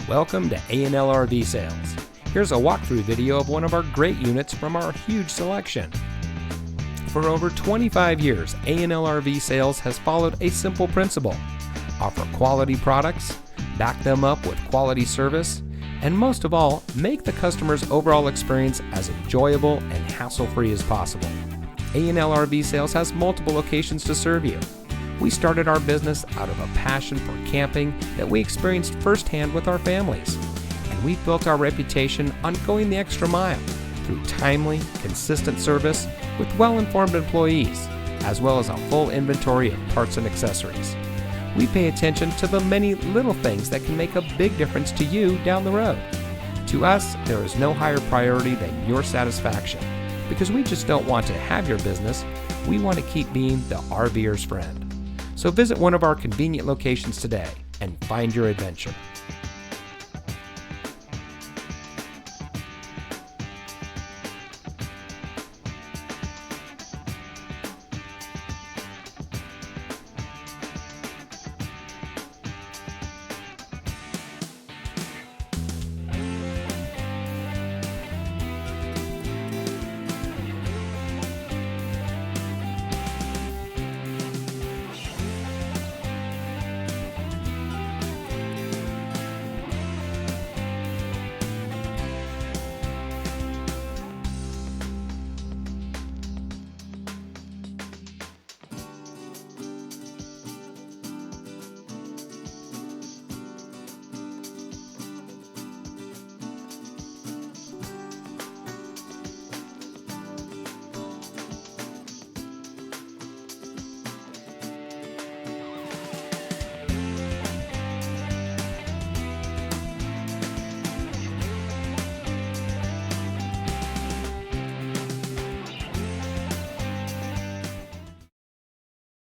Welcome to A&L RV Sales. Here's a walkthrough video of one of our great units from our huge selection. For over 25 years, A&L RV Sales has followed a simple principle: offer quality products, back them up with quality service, and most of all, make the customer's overall experience as enjoyable and hassle-free as possible. A&L RV Sales has multiple locations to serve you. We started our business out of a passion for camping that we experienced firsthand with our families. And we've built our reputation on going the extra mile through timely, consistent service with well-informed employees, as well as a full inventory of parts and accessories. We pay attention to the many little things that can make a big difference to you down the road. To us, there is no higher priority than your satisfaction, because we just don't want to have your business. We want to keep being the RVer's friend. So visit one of our convenient locations today and find your adventure.